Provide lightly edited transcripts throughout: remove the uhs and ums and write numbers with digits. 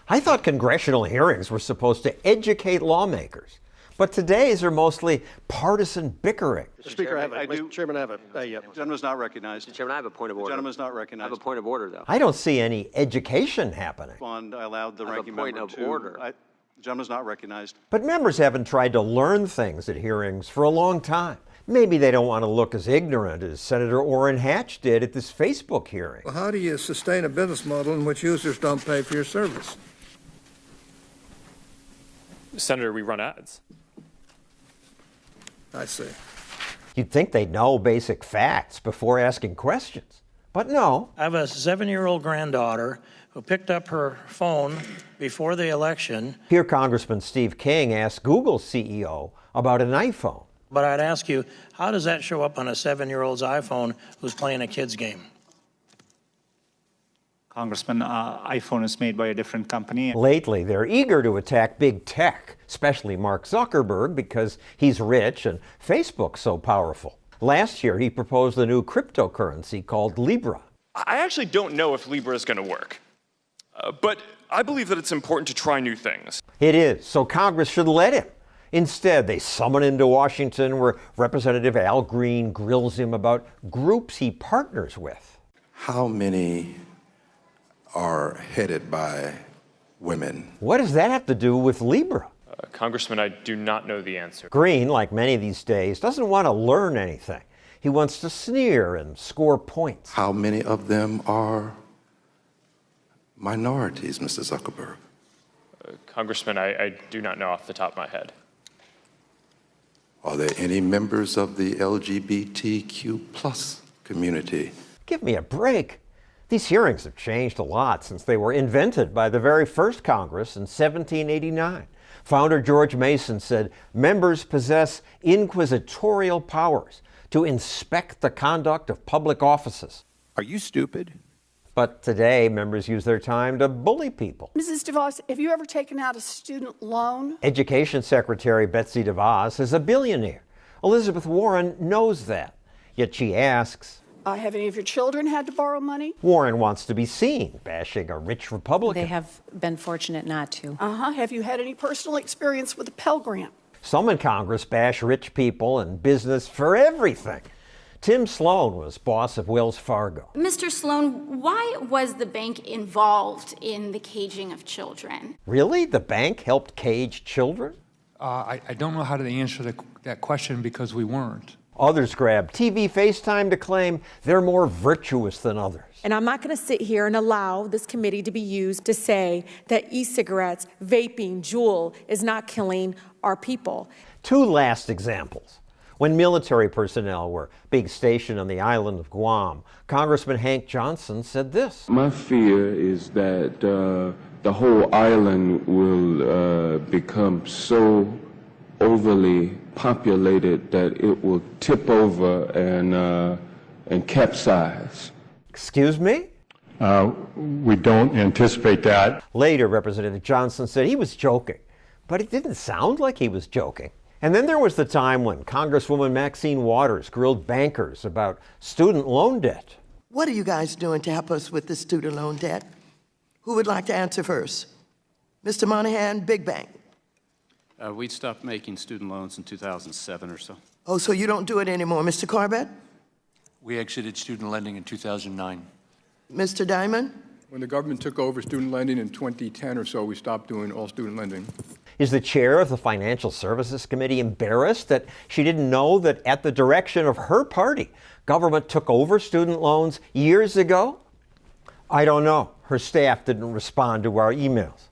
I thought congressional hearings were supposed to educate lawmakers, but today's are mostly partisan bickering. Mr. Speaker, Mr. Chairman, I have a... The gentleman is not recognized. Mr. Chairman, I have a point of order. The gentleman is not recognized. I have a point of order, though. I don't see any education happening. I allowed the ranking point member of to... order. The gentleman is not recognized. But members haven't tried to learn things at hearings for a long time. Maybe they don't want to look as ignorant as Senator Orrin Hatch did at this Facebook hearing. Well, how do you sustain a business model in which users don't pay for your service? Senator, we run ads. I see. You'd think they'd know basic facts before asking questions, but no. I have a 7-year-old granddaughter who picked up her phone before the election. Here Congressman Steve King asked Google CEO about an iPhone. But I'd ask you, how does that show up on a 7-year-old's iPhone who's playing a kid's game? Congressman, iPhone is made by a different company. Lately, they're eager to attack big tech, especially Mark Zuckerberg, because he's rich and Facebook's so powerful. Last year, he proposed a new cryptocurrency called Libra. I actually don't know if Libra is going to work, but I believe that it's important to try new things. It is, so Congress should let him. Instead, they summon him to Washington where Representative Al Green grills him about groups he partners with. How many are headed by women? What does that have to do with Libra? Congressman, I do not know the answer. Green, like many these days, doesn't want to learn anything. He wants to sneer and score points. How many of them are minorities, Mr. Zuckerberg? Congressman, I do not know off the top of my head. Are there any members of the LGBTQ plus community? Give me a break. These hearings have changed a lot since they were invented by the very first Congress in 1789. Founder George Mason said members possess inquisitorial powers to inspect the conduct of public offices. Are you stupid? But today, members use their time to bully people. Mrs. DeVos, have you ever taken out a student loan? Education Secretary Betsy DeVos is a billionaire. Elizabeth Warren knows that. Yet she asks, Have any of your children had to borrow money? Warren wants to be seen bashing a rich Republican. They have been fortunate not to. Have you had any personal experience with the Pell Grant? Some in Congress bash rich people and business for everything. Tim Sloan was boss of Wells Fargo. Mr. Sloan, why was the bank involved in the caging of children? Really? The bank helped cage children? I don't know how to answer that question because we weren't. Others grab TV FaceTime to claim they're more virtuous than others. And I'm not going to sit here and allow this committee to be used to say that e-cigarettes, vaping, Juul is not killing our people. Two last examples. When military personnel were being stationed on the island of Guam, Congressman Hank Johnson said this. My fear is that the whole island will become so overly populated that it will tip over and capsize. Excuse me? We don't anticipate that. Later, Representative Johnson said he was joking, but it didn't sound like he was joking. And then there was the time when Congresswoman Maxine Waters grilled bankers about student loan debt. What are you guys doing to help us with the student loan debt? Who would like to answer first? Mr. Monahan, Big Bank. We stopped making student loans in 2007 or so. Oh, so you don't do it anymore. Mr. Corbett? We exited student lending in 2009. Mr. Diamond? When the government took over student lending in 2010 or so, we stopped doing all student lending. Is the chair of the Financial Services Committee embarrassed that she didn't know that at the direction of her party, government took over student loans years ago? I don't know. Her staff didn't respond to our emails.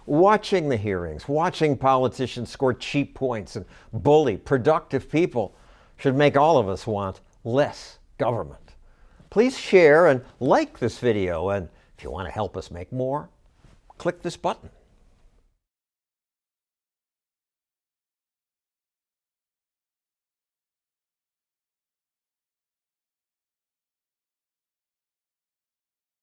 Watching the hearings, watching politicians score cheap points and bully productive people should make all of us want less government. Please share and like this video, and if you want to help us make more, click this button.